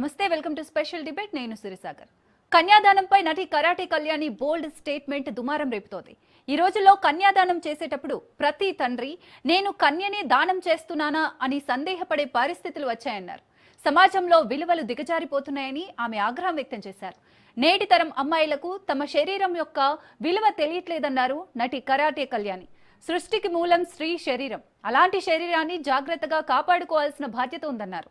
నమస్తే, welcome to special debate. నేను సిరిసాగర్. కన్యాదానంపై నటి కరాటే కళ్యాణి బోల్డ్ స్టేట్మెంట్ దుమారం రేపుతోంది. ఈ రోజుల్లో కన్యాదానం చేసేటప్పుడు ప్రతి తండ్రి నేను కన్యనే దానం చేస్తున్నానా అని సందేహపడే పరిస్థితులు వచ్చాయన్నారు. సమాజంలో విలువలు దిగజారిపోతున్నాయని ఆమె ఆగ్రహం వ్యక్తం చేశారు. నేటి తరం అమ్మాయిలకు తమ శరీరం యొక్క విలువ తెలియట్లేదన్నారు నటి కరాటే కళ్యాణి. సృష్టికి మూలం స్త్రీ శరీరం. అలాంటి శరీరాన్ని జాగ్రత్తగా కాపాడుకోవాల్సిన బాధ్యత ఉందన్నారు.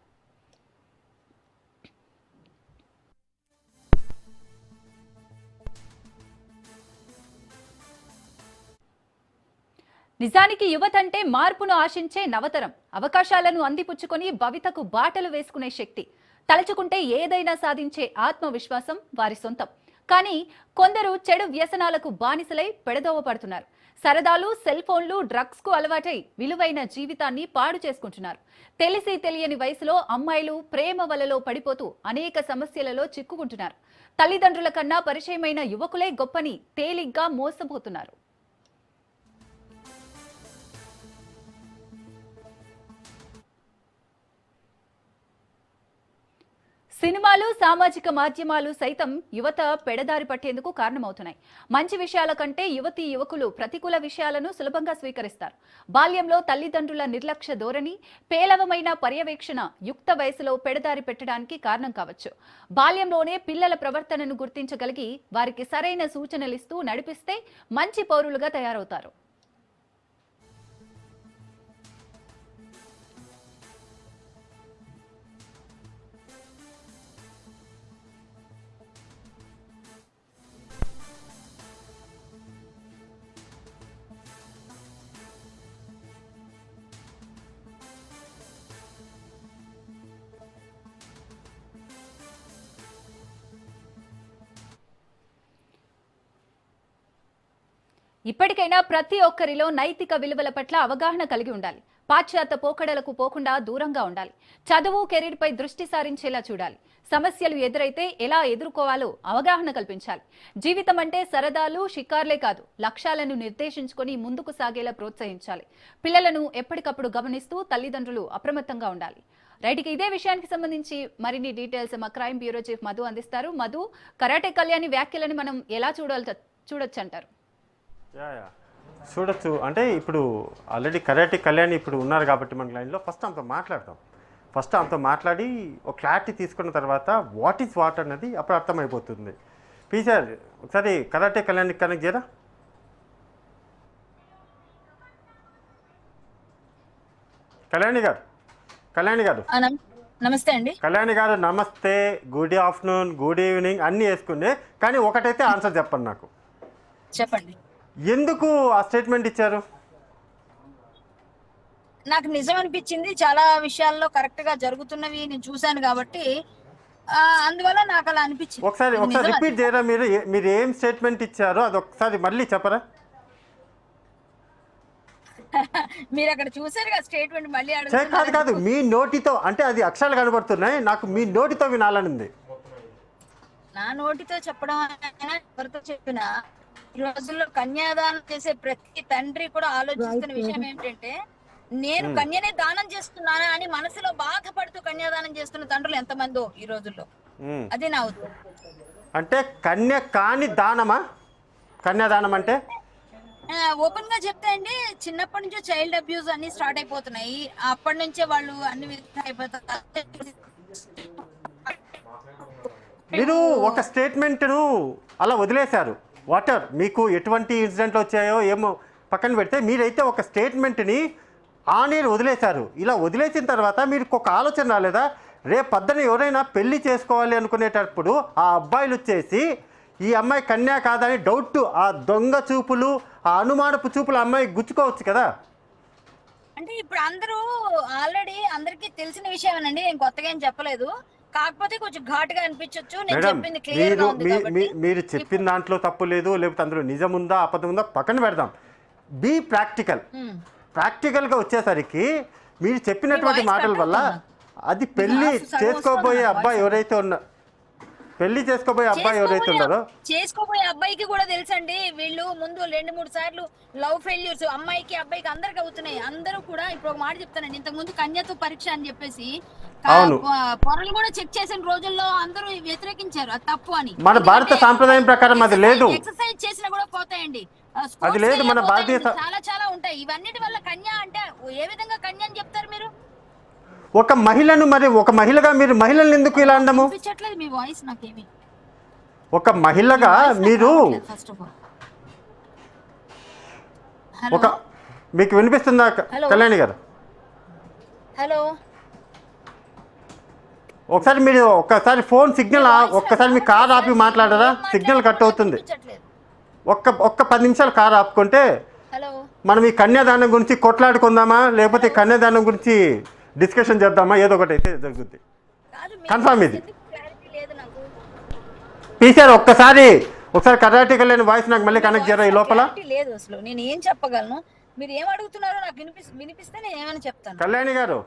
నిజానికి యువత అంటే మార్పును ఆశించే నవతరం. అవకాశాలను అందిపుచ్చుకొని భవితకు బాటలు వేసుకునే శక్తి. తలుచుకుంటే ఏదైనా సాధించే ఆత్మవిశ్వాసం వారి సొంతం. కానీ కొందరు చెడు వ్యసనాలకు బానిసలై పెడదోవ పడుతున్నారు. సరదాలు, సెల్ ఫోన్లు, డ్రగ్స్ కు అలవాటై విలువైన జీవితాన్ని పాడు చేసుకుంటున్నారు. తెలిసి తెలియని వయసులో అమ్మాయిలు ప్రేమ వలలో పడిపోతూ అనేక సమస్యలలో చిక్కుకుంటున్నారు. తల్లిదండ్రుల కన్నా పరిచయమైన యువకులే గొప్పని తేలిగ్గా మోసపోతున్నారు. సినిమాలు, సామాజిక మాధ్యమాలు సైతం యువత పెడదారి పట్టేందుకు కారణమవుతున్నాయి. మంచి విషయాల కంటే యువతీ యువకులు ప్రతికూల విషయాలను సులభంగా స్వీకరిస్తారు. బాల్యంలో తల్లిదండ్రుల నిర్లక్ష్య ధోరణి, పేలవమైన పర్యవేక్షణ యుక్త వయసులో పెడదారి పెట్టడానికి కారణం కావచ్చు. బాల్యంలోనే పిల్లల ప్రవర్తనను గుర్తించగలిగి వారికి సరైన సూచనలిస్తూ నడిపిస్తే మంచి పౌరులుగా తయారవుతారు. ఇప్పటికైనా ప్రతి ఒక్కరిలో నైతిక విలువల పట్ల అవగాహన కలిగి ఉండాలి. పాశ్చాత్య పోకడలకు పోకుండా దూరంగా ఉండాలి. చదువు, కెరీర్పై దృష్టి సారించేలా చూడాలి. సమస్యలు ఎదురైతే ఎలా ఎదుర్కోవాలో అవగాహన కల్పించాలి. జీవితం అంటే సరదాలు, షికార్లే కాదు, లక్ష్యాలను నిర్దేశించుకొని ముందుకు సాగేలా ప్రోత్సహించాలి. పిల్లలను ఎప్పటికప్పుడు గమనిస్తూ తల్లిదండ్రులు అప్రమత్తంగా ఉండాలి. రైట్, ఇదే విషయానికి సంబంధించి మరిన్ని డీటెయిల్స్ మా క్రైమ్ బ్యూరో చీఫ్ మధు అందిస్తారు. మధు, కరాటే కళ్యాణి వ్యాఖ్యలను మనం ఎలా చూడొచ్చు అంటారు? చూడొచ్చు అంటే ఇప్పుడు ఆల్రెడీ కరాటే కళ్యాణి ఇప్పుడు ఉన్నారు కాబట్టి మన లైన్లో ఫస్ట్ ఆమెతో మాట్లాడి ఒక క్లారిటీ తీసుకున్న తర్వాత వాట్ ఈజ్ వాట్ అన్నది అప్పుడు అర్థమైపోతుంది. సార్ ఒకసారి కరాటే కళ్యాణి కనెక్ట్ చేయరా? కళ్యాణి గారు నమస్తే అండి. కళ్యాణి గారు నమస్తే, గుడ్ ఆఫ్టర్నూన్, గుడ్ ఈవినింగ్ అన్నీ వేసుకునే, కానీ ఒకటైతే ఆన్సర్ చెప్పండి నాకు. చెప్పండి, ఎందుకు ఆ స్టేట్మెంట్ ఇచ్చారు? నాకు నిజం అనిపించింది. చాలా విషయాల్లో కరెక్ట్ గా జరుగుతున్నవి నేను చూశాను కాబట్టి అందువల్ల నాకు అలా అనిపించింది. ఒకసారి రిపీట్ చేయరా? మీరు ఏం స్టేట్మెంట్ ఇచ్చారో అది ఒకసారి మళ్ళీ చెప్పరా? మీరు అక్కడ చూసారు కదా స్టేట్మెంట్, మళ్ళీ కాదు మీ నోటితో, అంటే అది అక్షరాలు కనబడుతున్నాయి, నాకు మీ నోటితో వినాలనుంది. నా నోటితో చెప్పడం ఎవరితో చెప్పినా ఈ రోజుల్లో కన్యాదానం చేసే ప్రతి తండ్రి కూడా ఆలోచిస్తున్న విషయం ఏమిటంటే, నేను కన్యనే దానం చేస్తున్నానా అని మనసులో బాధపడుతూ కన్యాదానం చేస్తున్న తండ్రులు ఎంతమందో ఈ రోజుల్లో. అది నా ఉద్దేశం. అంటే కన్య కాని దానమా కన్యాదానం అంటే? ఓపెన్ గా చెప్తే అండి, చిన్నప్పటి నుంచే చైల్డ్ అబ్యూస్ అన్ని స్టార్ట్ అయిపోతున్నాయి. అప్పటి నుంచే వాళ్ళు అన్ని విధాలు అయిపోతారు. మీరు ఒక స్టేట్మెంట్ను అలా వదిలేశారు. వాటర్ మీకు ఎటువంటి ఇన్సిడెంట్లు వచ్చాయో ఏమో పక్కన పెడితే, మీరైతే ఒక స్టేట్మెంట్ని ఆనేరు వదిలేశారు. ఇలా వదిలేసిన తర్వాత మీరు ఒక ఆలోచన రాలేదా? రేపు పొద్దున ఎవరైనా పెళ్లి చేసుకోవాలి అనుకునేటప్పుడు ఆ అబ్బాయిలు వచ్చేసి ఈ అమ్మాయి కన్యా కాదని డౌట్, ఆ దొంగ చూపులు, ఆ అనుమానపు చూపులు అమ్మాయి గుచ్చుకోవచ్చు కదా? అంటే ఇప్పుడు అందరూ ఆల్రెడీ అందరికీ తెలిసిన విషయమేనండి, నేను కొత్తగా ఏం చెప్పలేదు. కాకపోతే కొంచెం ఘాటుగా అనిపించవచ్చు. నేను చెప్పింది క్లియర్ గా ఉంది కాబట్టి. మీరు చెప్పిన దాంట్లో తప్పు లేదు, లేకపోతే అందులో నిజం ఉందా అబద్ధం ఉందా పక్కన పెడదాం. బీ ప్రాక్టికల్ గా వచ్చేసరికి మీరు చెప్పినటువంటి మాటల వల్ల అది పెళ్లి చేసుకోబోయే అబ్బాయి ఎవరైతే పెళ్లి చేసుకోబోయే అబ్బాయి ఎవరైతే ఉన్నారో చేసుకోబోయే అబ్బాయికి కూడా తెలుసండి, వీళ్ళు ముందు 2-3 సార్లు లవ్ ఫెయిల్యూర్స్ అమ్మాయికి అబ్బాయికి అందరికి అవుతున్నాయి. అందరూ కూడా ఇప్పుడు ఒక మాట చెప్తానండి, ఇంతకు ముందు కన్యత్వ పరీక్ష అని చెప్పేసి అవును. పొరలు కూడా చెక్ చేసిన రోజుల్లో అందరూ వ్యతిరేకించారు, అది తప్పు అని. మన భారత సాంప్రదాయం ప్రకారం అది లేదు. ఎక్సర్సైజ్ చేసినా కూడా పోతాయండి, అది లేదు మన భారతీయ చాలా చాలా ఉంటాయి. ఇవన్నిటి వల్ల కన్య అంటే ఏ విధంగా కన్య అని చెప్తారు మీరు? ఒక మహిళను మరి ఒక మహిళగా మీరు మహిళల్ని ఎందుకు ఇలా అనడము? వినిపించట్లేదు మీ వాయిస్ నాకేమి. ఒక మహిళగా మీరు ఫస్ట్ ఆఫ్ ఆల్ ఒక మీకు వినిపిస్తుందా కళ్యాణి గారు? హలో, ఒకసారి మీరు ఒక్కసారి ఫోన్ సిగ్నల్ ఒక్కసారి మీ కార్ ఆపి మాట్లాడరా? సిగ్నల్ కట్ అవుతుంది. ఒక్క 10 నిమిషాలు కార్ ఆపుకుంటే హలో, మనం ఈ కన్యాదానం గురించి కొట్లాడుకుందామా, లేకపోతే ఈ కన్యాదానం గురించి డిస్కషన్ చేద్దామా? ఏదో ఒకటి అయితే జరుగుద్ది. కన్ఫర్మ్ ఇది. పీసారు ఒకసారి కర్ణాటక లేని వాయిస్ నాకు మళ్ళీ కనెక్ట్ చేయరా ఈ లోపల? లేదు అసలు నేను ఏం చెప్పగలను, మీరు ఏం అడుగుతున్నారో నాకు వినిపిస్తే నేను ఏమైనా చెప్తాను. కళ్యాణి గారు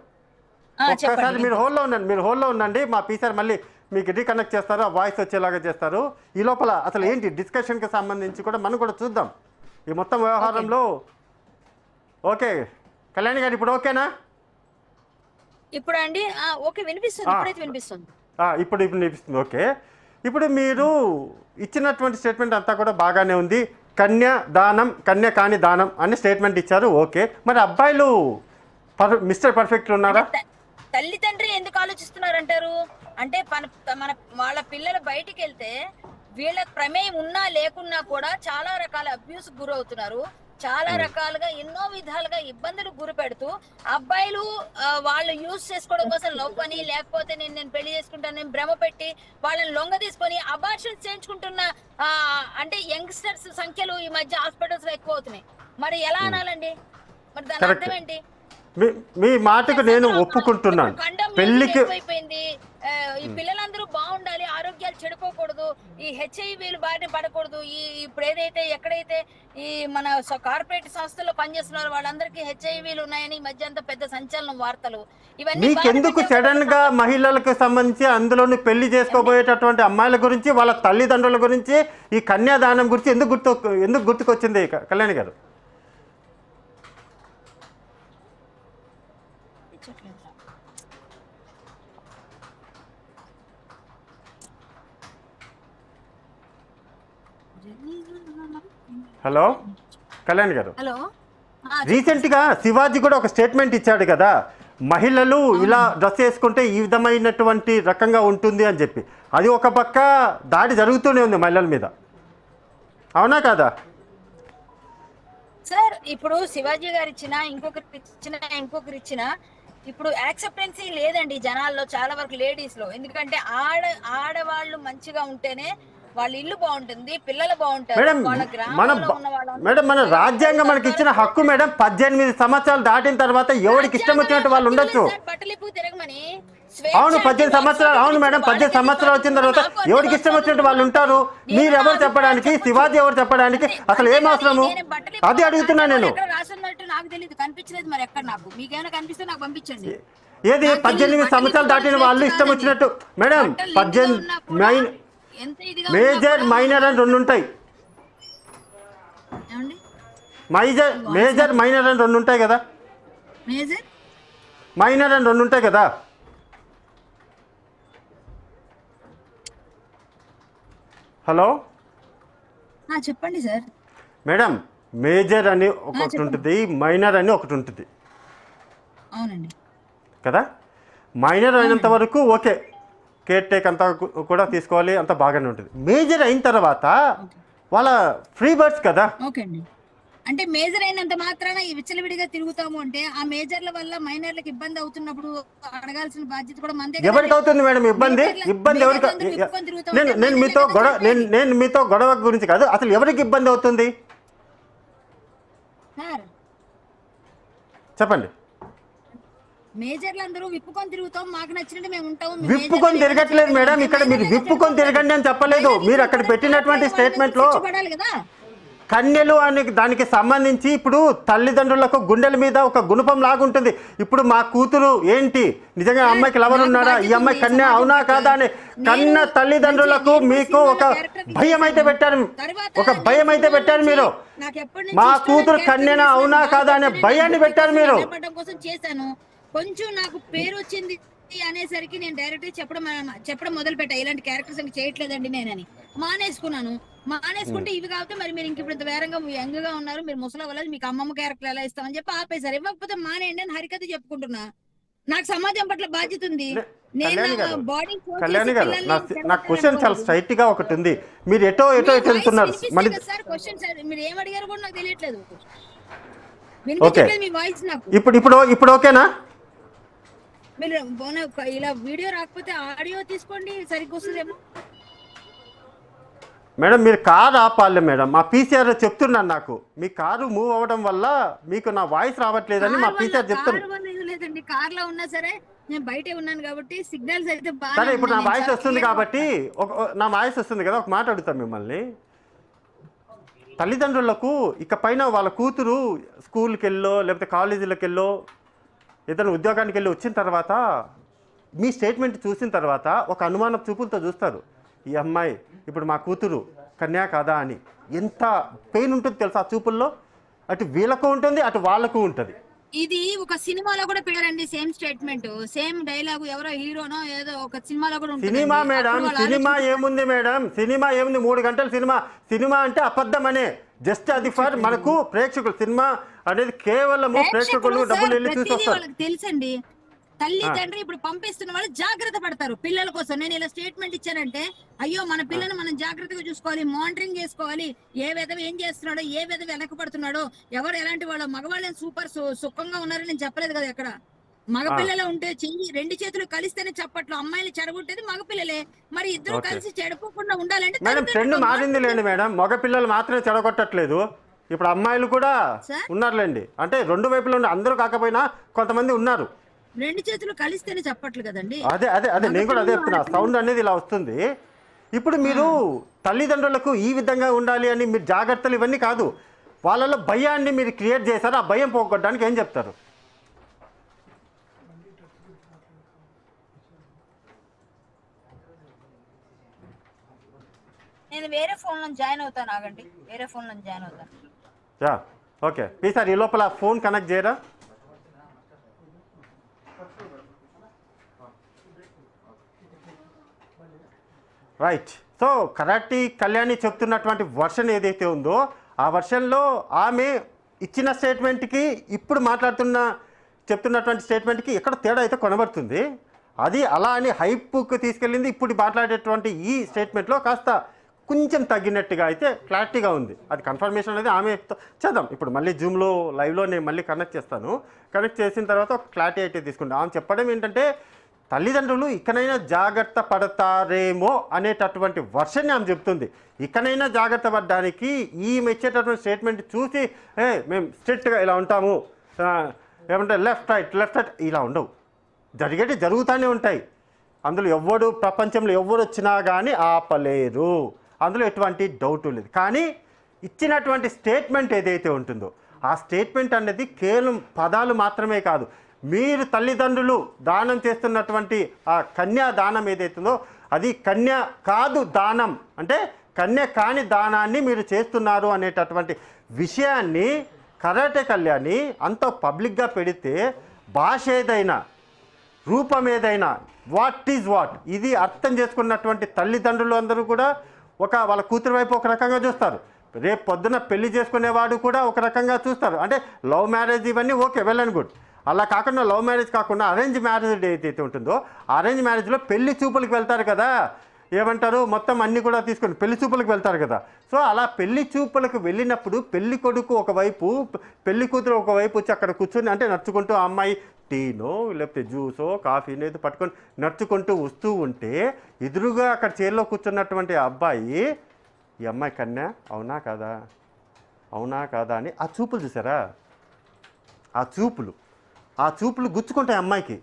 ఒక్కసారి మీరు హోల్లో ఉండండి. మా పీసార్ మళ్ళీ మీకు రీకనెక్ట్ చేస్తారు, ఆ వాయిస్ వచ్చేలాగా చేస్తారు. ఈ లోపల అసలు ఏంటి డిస్కషన్కి సంబంధించి కూడా మనం కూడా చూద్దాం ఈ మొత్తం వ్యవహారంలో. ఓకే కళ్యాణి గారు ఇప్పుడు ఓకేనా? ఇప్పుడు అండి ఓకే వినిపిస్తుంది, ఇప్పుడైతే వినిపిస్తుంది. ఇప్పుడు వినిపిస్తుంది. ఓకే, ఇప్పుడు మీరు ఇచ్చినటువంటి స్టేట్మెంట్ అంతా కూడా బాగానే ఉంది. కన్య కాని దానం అని స్టేట్మెంట్ ఇచ్చారు. ఓకే, మరి అబ్బాయిలు మిస్టర్ పర్ఫెక్ట్ ఉన్నారా? తల్లిదండ్రి ఎందుకు ఆలోచిస్తున్నారంటారు అంటే మన వాళ్ళ పిల్లలు బయటికి వెళ్తే వీళ్ళ ప్రమేయం ఉన్నా లేకున్నా కూడా చాలా రకాల అబ్యూస్ గురవుతున్నారు. చాలా రకాలుగా ఎన్నో విధాలుగా ఇబ్బందులు గురి పెడుతూ అబ్బాయిలు వాళ్ళు యూజ్ చేసుకోవడం కోసం లవ్ అని, లేకపోతే నేను పెళ్లి చేసుకుంటాను నేను భ్రమ పెట్టి వాళ్ళని లొంగ తీసుకొని అబార్షన్స్ చేయించుకుంటున్న అంటే యంగ్స్టర్స్ సంఖ్యలు ఈ మధ్య హాస్పిటల్స్ లో ఎక్కువ అవుతున్నాయి. మరి ఎలా అనాలండి? మరి దాని అర్థం ఏంటి? మీ మాటకు నేను ఒప్పుకుంటున్నాను. పెళ్లికి ఈ పిల్లలందరూ బాగుండాలి, ఆరోగ్యాలు చెడిపోకూడదు, ఈ హెచ్ఐవీలు బారిన పడకూడదు. ఇప్పుడు ఎక్కడైతే ఈ మన కార్పొరేట్ సంస్థల్లో పనిచేస్తున్నారు వాళ్ళందరికీ హెచ్ఐవీలు ఉన్నాయని ఈ మధ్య అంతా పెద్ద సంచలనం వార్తలు. ఇవన్నీ మీకెందుకు సడన్ గా మహిళలకు సంబంధించి అందులోని పెళ్లి చేసుకోబోయేటటువంటి అమ్మాయిల గురించి వాళ్ళ తల్లిదండ్రుల గురించి ఈ కన్యాదానం గురించి ఎందుకు గుర్తుకొచ్చింది కళ్యాణి గారు? హలో కళ్యాణ్ గారు, రీసెంట్ గా శివాజీ కూడా ఒక స్టేట్మెంట్ ఇచ్చాడు కదా, మహిళలు ఇలా డ్రెస్ వేసుకుంటే ఈ విధమైనటువంటి రకంగా ఉంటుంది అని చెప్పి. అది ఒక పక్క దాడి జరుగుతూనే ఉంది మహిళల మీద, అవునా కదా సార్? ఇప్పుడు శివాజీ గారు ఇచ్చిన ఇంకొకరు ఇచ్చిన ఇప్పుడు యాక్సెప్టెన్సీ లేదండి జనాల్లో, చాలా వరకు లేడీస్ లో. ఎందుకంటే ఆడవాళ్ళు మంచిగా ఉంటేనే వాళ్ళ ఇల్లు బాగుంటుంది, పిల్లలు బాగుంటారు. మేడం మన రాజ్యాంగం మనకి ఇచ్చిన హక్కు మేడం. 18 సంవత్సరాలు దాటిన తర్వాత ఎవరికి ఇష్టం వచ్చినట్టు వాళ్ళు ఉండొచ్చు. అవును 18 సంవత్సరాలు, అవును మేడం 18 సంవత్సరాలు వచ్చిన తర్వాత ఎవరికి ఇష్టం వచ్చినట్టు వాళ్ళు ఉంటారు. మీరు ఎవరు చెప్పడానికి, శివాజీ ఎవరు చెప్పడానికి, అసలు ఏం అవసరము? అది అడుగుతున్నా నేను. నాకు తెలియదు, కనిపించలేదు మరి ఎక్కడ. నాకు మీకేమైనా కనిపిస్తే నాకు పంపించండి. ఏది 18 సంవత్సరాలు దాటిన వాళ్ళు ఇష్టం వచ్చినట్టు మేడం? 18 మేజర్ మైనర్ అని 2 ఉంటాయి. మేజర్ మైనర్ అని 2 ఉంటాయి కదా? మైనర్ అని 2 ఉంటాయి కదా? హలో చెప్పండి సార్. మేడం మేజర్ అని ఒకటి ఉంటుంది, మైనర్ అని ఒకటి ఉంటుంది. అవునండి కదా? మైనర్ అయినంత వరకు ఓకే, కేర్ టేక్ అంతా కూడా తీసుకోవాలి, అంతా బాగానే ఉంటుంది. మేజర్ అయిన తర్వాత వాళ్ళ ఫ్రీ బర్డ్స్ కదా. ఓకే అండి, అంటే మేజర్ అయినంత మాత్రాన ఈ విచ్చలవిడిగా తిరుగుతాము అంటే ఆ మేజర్ల వల్ల మైనర్లకు ఇబ్బంది అవుతున్నప్పుడు అడగాల్సిన బాధ్యత కూడా మనదే. ఎవరికి అవుతుంది మేడం ఇబ్బంది? ఎవరికి? నేను మీతో గొడవ గురించి కాదు, అసలు ఎవరికి ఇబ్బంది అవుతుంది చెప్పండి. మేజర్లందరూ విప్పుకొని తిరుగుతాం, మాకు నచ్చినట్టు మేము ఉంటాం. విప్పుకొని తిరగట్లేదు మేడం, ఇక్కడ మీరు విప్పుకొని తిరగండి అని చెప్పలేదు. మీరు అక్కడ పెట్టినటువంటి స్టేట్మెంట్ లో కన్యలు అనే దానికి సంబంధించి ఇప్పుడు తల్లిదండ్రులకు గుండెల మీద ఒక గుణపం లాగుంటుంది. ఇప్పుడు మా కూతురు ఏంటి, నిజంగా అమ్మాయికి లవర్ ఉన్నాడా, ఈ అమ్మాయి కన్య అవునా కాదా అని కన్న తల్లిదండ్రులకు మీకు ఒక భయం అయితే పెట్టారు, ఒక భయం అయితే పెట్టారు మీరు. మా కూతురు కన్యనా అవునా కాదా అనే భయాన్ని పెట్టారు మీరు. కొంచెం నాకు పేరు వచ్చింది అనేసరికి నేను డైరెక్ట్ చెప్పడం మొదలు పెట్టా, ఇలాంటి క్యారెక్టర్స్ అని చేయట్లేదండి నేనని మానేసుకున్నాను. మానేసుకుంటే ఇవి కాబట్టి మరి మీరు ఇంక ఇప్పుడు ఇంత వేరంగా యంగ్ గా ఉన్నారు, మీరు ముసలి వాళ్ళది, మీకు అమ్మమ్మ క్యారెక్టర్ ఎలా ఇస్తామని చెప్పి ఆపేశారు. ఇవ్వకపోతే మానేయండి అని హరికథ చెప్పుకుంటున్నా. నాకు సమాజం పట్ల బాధ్యత ఉంది. కళ్యాణి గారు నా క్వశ్చన్ చాలా స్ట్రైట్ గా ఒకటి ఉంది, మీరు ఎటో వెళ్తున్నారు. మీరు ఏం అడిగారు కూడా నాకు తెలియట్లేదు. మీ వాయిస్ నాకు ఇప్పుడు ఓకేనా? మీరు ఇలా వీడియో రాకపోతే ఆడియో తీసుకోండి, సరిగ్గా వస్తుందేమో. మేడం మీరు కారు ఆపాలి మేడం. మా పీసీఆర్ చెప్తున్నాను, నాకు మీ కారు మూవ్ అవ్వడం వల్ల మీకు నా వాయిస్ రావట్లేదని మా పీసీఆర్ చెప్తున్నారు. లేదండి, కార్ లో ఉన్నా సరే నేను బయటే ఉన్నాను కాబట్టి సిగ్నల్స్ అయితే సరే. ఇప్పుడు నా వాయిస్ వస్తుంది కాబట్టి నా వాయిస్ వస్తుంది కదా, ఒక మాట అడుగుతాను మిమ్మల్ని. తల్లిదండ్రులకు ఇక పైన వాళ్ళ కూతురు స్కూల్కి వెళ్ళో లేకపోతే కాలేజీలకు వెళ్ళో ఏదైనా ఉద్యోగానికి వెళ్ళి వచ్చిన తర్వాత మీ స్టేట్మెంట్ చూసిన తర్వాత ఒక అనుమానం చూపులతో చూస్తారు, ఈ అమ్మాయి ఇప్పుడు మా కూతురు కన్యా కాదా అని. ఎంత పెయిన్ ఉంటుంది తెలుసా ఆ చూపుల్లో, అటు వీళ్ళకు ఉంటుంది అటు వాళ్ళకు ఉంటుంది. ఇది ఒక సినిమాలో కూడా పెట్టారండి, సేమ్ స్టేట్మెంట్, సేమ్ డైలాగు. ఎవరో హీరోనో ఏదో ఒక సినిమాలో కూడా ఉంటుంది. సినిమా మేడం, సినిమా ఏముంది మేడం, సినిమా ఏముంది, 3 గంటల సినిమా. సినిమా అంటే అబద్ధం అనే, జస్ట్ అది ఫర్ మనకు ప్రేక్షకులు. సినిమా అనేది కేవలము ప్రేక్షకులు డబ్బులు వెళ్ళి చూసి వస్తారు. తెలుసండి, తల్లి తండ్రి ఇప్పుడు పంపిస్తున్న వాళ్ళు జాగ్రత్త పడతారు పిల్లల కోసం. నేను ఇలా స్టేట్మెంట్ ఇచ్చానంటే అయ్యో మన పిల్లని మనం జాగ్రత్తగా చూసుకోవాలి, మానిటరింగ్ చేసుకోవాలి, ఏ విధవ ఏం చేస్తున్నాడో, ఏ విధవ వెనకపడుతున్నాడో, ఎవరు ఎలాంటి వాళ్ళు. మగవాళ్ళని సూపర్ సుఖంగా ఉన్నారని నేను చెప్పలేదు కదా ఎక్కడ. మగపిల్లలు ఉంటే చెయ్యి 2 చేతులు కలిస్తేనే చప్పట్లు, అమ్మాయిలు చెడగొట్టేది మగపిల్లలే. మరి ఇద్దరు కలిసి చెడిపోకుండా ఉండాలంటే మేడం ట్రెండ్ మారింది లేండి మేడం, మగపిల్లలు మాత్రమే చెడగొట్టట్లేదు, ఇప్పుడు అమ్మాయిలు కూడా ఉన్నారులేండి. అంటే 2 వైపులో అందరూ కాకపోయినా కొంతమంది ఉన్నారు. 2 చేతులు కలిస్తేనే చెప్పట్లు కదండి. అదే నేను కూడా అదే చెప్తున్నా, సౌండ్ అనేది ఇలా వస్తుంది. ఇప్పుడు మీరు తల్లిదండ్రులకు ఈ విధంగా ఉండాలి అని మీరు జాగ్రత్తలు ఇవన్నీ కాదు, వాళ్ళలో భయాన్ని మీరు క్రియేట్ చేశారు. ఆ భయం పోగొట్టడానికి ఏం చెప్తారు? నేను వేరే ఫోన్ లో జాయిన్ అవుతాను, ఆగండి, వేరే ఫోన్ లో జాయిన్ అవుతాను. ఓకే సార్, ఈ లోపల ఫోన్ కనెక్ట్ చేయరా? రైట్. సో కరాటి కళ్యాణి చెప్తున్నటువంటి వర్షన్ ఏదైతే ఉందో ఆ వర్షన్లో ఆమె ఇచ్చిన స్టేట్మెంట్కి ఇప్పుడు చెప్తున్నటువంటి స్టేట్మెంట్కి ఎక్కడ తేడా అయితే కొనబడుతుంది. అది అలా అని హైప్కి తీసుకెళ్ళింది. ఇప్పుడు మాట్లాడేటువంటి ఈ స్టేట్మెంట్లో కాస్త కొంచెం తగ్గినట్టుగా అయితే క్లారిటీగా ఉంది. అది కన్ఫర్మేషన్ అనేది ఆమె చేద్దాం. ఇప్పుడు మళ్ళీ జూమ్లో లైవ్లో నేను మళ్ళీ కనెక్ట్ చేస్తాను. కనెక్ట్ చేసిన తర్వాత ఒక క్లారిటీ అయితే తీసుకుంటాను. ఆమె చెప్పడం ఏంటంటే తల్లిదండ్రులు ఇకనైనా జాగ్రత్త పడతారేమో అనేటటువంటి వర్షన్ని ఆమె చెప్తుంది. ఇకనైనా జాగ్రత్త పడడానికి ఈమె ఇచ్చేటటువంటి స్టేట్మెంట్ చూసి మేము స్ట్రిక్ట్గా ఇలా ఉంటాము, ఏమంటే లెఫ్ట్ రైట్ ఇలా ఉండవు, జరుగుతూనే ఉంటాయి. అందులో ప్రపంచంలో ఎవరు వచ్చినా కానీ ఆపలేరు, అందులో ఎటువంటి డౌట్ లేదు. కానీ ఇచ్చినటువంటి స్టేట్మెంట్ ఏదైతే ఉంటుందో ఆ స్టేట్మెంట్ అనేది కేవలం పదాలు మాత్రమే కాదు, మీరు తల్లిదండ్రులు దానం చేస్తున్నటువంటి ఆ కన్యా దానం ఏదైతుందో అది కన్య కాదు దానం, అంటే కన్య కాని దానాన్ని మీరు చేస్తున్నారు అనేటటువంటి విషయాన్ని కరాటే కళ్యాణి అంత పబ్లిక్గా పెడితే భాష ఏదైనా రూపం ఏదైనా వాట్ ఈజ్ వాట్ ఇది అర్థం చేసుకున్నటువంటి తల్లిదండ్రులు అందరూ కూడా వాళ్ళ కూతురు వైపు ఒక రకంగా చూస్తారు, రేపు పొద్దున పెళ్లి చేసుకునేవాడు కూడా ఒక రకంగా చూస్తారు. అంటే లవ్ మ్యారేజ్ ఇవన్నీ ఓకే, వెల్ అండ్ గుడ్. అలా కాకుండా లవ్ మ్యారేజ్ కాకుండా అరేంజ్ మ్యారేజ్ ఏదైతే ఉంటుందో అరేంజ్ మ్యారేజ్లో పెళ్లి చూపులకు వెళ్తారు కదా, ఏమంటారు మొత్తం అన్నీ కూడా తీసుకొని పెళ్లి చూపులకు వెళ్తారు కదా. సో అలా పెళ్లి చూపులకు వెళ్ళినప్పుడు పెళ్లి కొడుకు ఒకవైపు పెళ్లి కూతురు ఒకవైపు వచ్చి అక్కడ కూర్చొని అంటే నడుచుకుంటూ ఆ అమ్మాయి టీనో లేకపోతే జ్యూసో కాఫీనో ఏదో పట్టుకొని నడుచుకుంటూ వస్తూ ఉంటే ఎదురుగా అక్కడ చైర్లో కూర్చున్నటువంటి అబ్బాయి ఈ అమ్మాయి కన్యా అవునా కాదా అని ఆ చూపులు చూసారా, ఆ చూపులు గుచ్చుకుంటాయి అమ్మాయికి.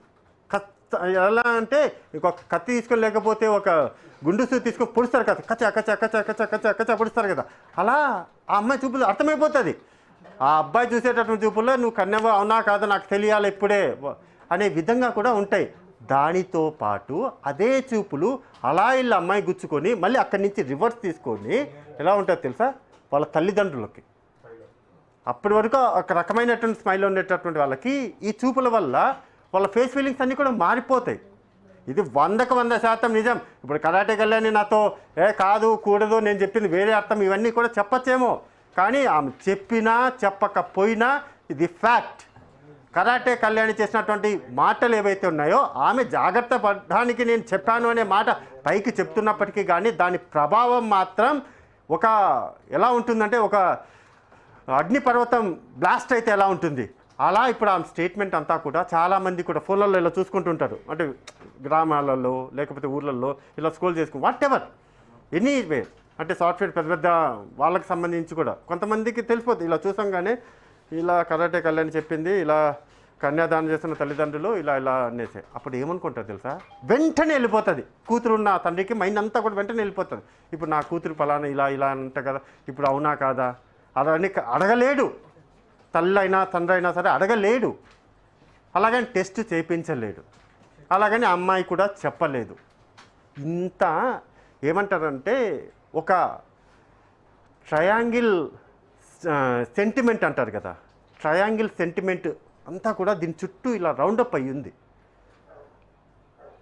ఎలా అంటే ఇంకొక కత్తి తీసుకొని లేకపోతే ఒక గుండు సూది తీసుకొని పొడుస్తారు కదా, కచ్చ కచ్చ కచ్చ కచ్చ కచ్చ కచ్చ పొడుస్తారు కదా, అలా ఆ అమ్మాయి చూపులు అర్థమైపోతుంది. ఆ అబ్బాయి చూసేటటువంటి చూపుల్లో నువ్వు కన్యవ అవునా కాదా నాకు తెలియాలి ఇప్పుడే అనే విధంగా కూడా ఉంటాయి. దానితో పాటు అదే చూపులు అలా వీళ్ళ అమ్మాయి గుచ్చుకొని మళ్ళీ అక్కడి నుంచి రివర్స్ తీసుకొని ఎలా ఉంటుందో తెలుసా, వాళ్ళ తల్లిదండ్రులకి అప్పటి వరకు ఒక రకమైనటువంటి స్మైల్ ఉండేటటువంటి వాళ్ళకి ఈ చూపుల వల్ల వాళ్ళ ఫేస్ ఫీలింగ్స్ అన్నీ కూడా మారిపోతాయి. ఇది 100% నిజం. ఇప్పుడు కరాటే కళ్యాణి నాతో కాదు కూడదు నేను చెప్పింది వేరే అర్థం ఇవన్నీ కూడా చెప్పచ్చేమో, కానీ ఆమె చెప్పినా చెప్పకపోయినా ఇది ఫ్యాక్ట్. కరాటే కళ్యాణి చేసినటువంటి మాటలు ఏవైతే ఉన్నాయో ఆమె జాగ్రత్త పడడానికి నేను చెప్పాను అనే మాట పైకి చెప్తున్నప్పటికీ కానీ దాని ప్రభావం మాత్రం ఒక ఎలా ఉంటుందంటే ఒక అగ్నిపర్వతం బ్లాస్ట్ అయితే ఎలా ఉంటుంది అలా ఇప్పుడు ఆమె స్టేట్మెంట్ అంతా కూడా చాలామంది కూడా ఫోన్లలో ఇలా చూసుకుంటుంటారు. అంటే గ్రామాలలో లేకపోతే ఊర్లలో ఇలా స్క్రోల్ చేసుకుని వాట్ ఎవర్ ఎనీవే అంటే సాఫ్ట్వేర్ పెద్ద పెద్ద వాళ్ళకి సంబంధించి కూడా కొంతమందికి తెలిసిపోతుంది. ఇలా చూసంగానే ఇలా కరాటే కళ్యాణి చెప్పింది, ఇలా కన్యాదానం చేస్తున్న తల్లిదండ్రులు ఇలా ఇలా అనేసి అప్పుడు ఏమనుకుంటారు తెలుసా, వెంటనే వెళ్ళిపోతుంది. కూతురు ఉన్న తండ్రికి మైండ్ అంతా కూడా వెంటనే వెళ్ళిపోతుంది. ఇప్పుడు నా కూతురు పలానా ఇలా ఇలా అంట కదా, ఇప్పుడు అవునా కాదా అదని అడగలేడు. తల్లి అయినా తండ్రి అయినా సరే అడగలేడు. అలాగని టెస్ట్ చేయించలేడు. అలాగని అమ్మాయి కూడా చెప్పలేదు. ఇంత ఏమంటారంటే ఒక ట్రయాంగిల్ సెంటిమెంట్ అంటారు కదా, ట్రయాంగిల్ సెంటిమెంట్ అంతా కూడా దీని చుట్టూ ఇలా రౌండప్ అయ్యి ఉంది.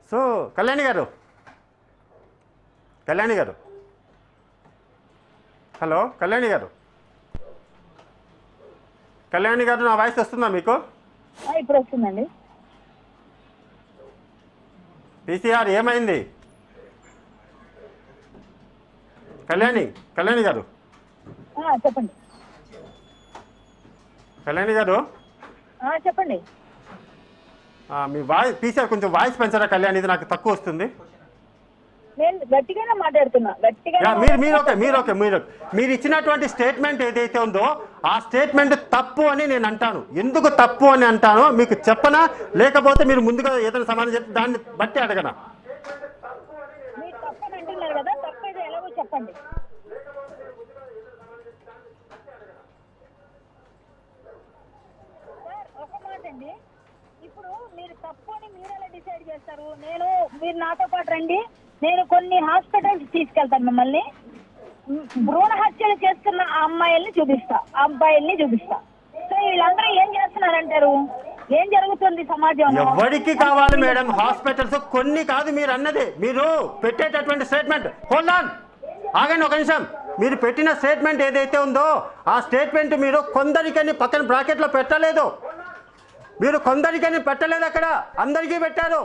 సో కళ్యాణి గారు హలో కళ్యాణి గారు నా వాయిస్ వస్తుందా మీకు? ఇప్పుడు వస్తుందండి. పీసీఆర్ ఏమైంది? కళ్యాణి గారు చెప్పండి. కళ్యాణి గారు చెప్పండి. మీ వాయిస్ పీసీఆర్ కొంచెం వాయిస్ పెంచారా కళ్యాణి, ఇది నాకు తక్కువ వస్తుంది. నేను గట్టిగానే మాట్లాడుతున్నా. మీరు ఇచ్చినటువంటి స్టేట్మెంట్ ఏదైతే ఉందో ఆ స్టేట్మెంట్ తప్పు అని నేను అంటాను. ఎందుకు తప్పు అని అంటానో మీకు చెప్పనా, లేకపోతే మీరు ముందుగా ఏదైనా సమాధానం చెప్తే దాన్ని బట్టి అడగనా? మీరు తప్పని అంటున్నారు కదా, తప్పేదో ఎలాగో చెప్పండి. ఒక మాట అండి, ఇప్పుడు మీరు తప్పు అని మీరు ఎలా డిసైడ్ చేస్తారు? మీరు నాతో పాటు రండి, నేను కొన్ని హాస్పిటల్స్ తీసుకెళ్తాను మిమ్మల్ని. భ్రూణ హత్యలు చేస్తున్న ఆ అమ్మాయిల్ని చూపిస్తా, ఆ అబ్బాయిల్ని చూపిస్తా. సో వీళ్ళందరూ ఏం చేస్తున్నారంటారు? ఏం జరుగుతుంది సమాజంలో? ఎవరికి కావాలి మేడం హాస్పిటల్స్? కొన్ని కాదు మీరు అన్నది. మీరు పెట్టేటటువంటి స్టేట్మెంట్ హోల్డ్ ఆన్, ఆగండి ఒక నిమిషం. మీరు పెట్టిన స్టేట్మెంట్ ఏదైతే ఉందో ఆ స్టేట్మెంట్ మీరు కొందరికని పక్కన బ్రాకెట్లో పెట్టలేదు. మీరు కొందరికని పెట్టలేదు, అక్కడ అందరికీ పెట్టారు.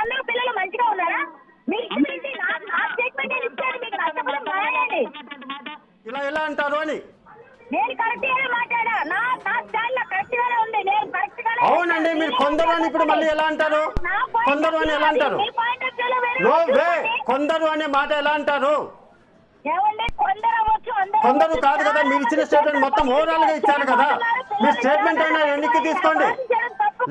అందరూ పిల్లలు మంచిగా ఉన్నారా? ఇలా ఎలా అంటారు అని నేను కరెక్ట్ గానే మాట్లాడా. నా స్టాండ్ కరెక్ట్ గానే ఉంది. నేను కరెక్ట్ గానే. అవునండి, మీరు కొందరు అని ఇప్పుడు మళ్ళీ ఎలా అంటారు? కొందరు అని ఎలా అంటారు? నో వే, కొందరు అనే మాట ఎలా అంటారు? కొందరు కాదు కదా, మీరు ఇచ్చిన స్టేట్మెంట్ మొత్తం ఓవరాల్ గా ఇచ్చారు కదా. మీ స్టేట్మెంట్ అయినా ఎన్నిక తీసుకోండి,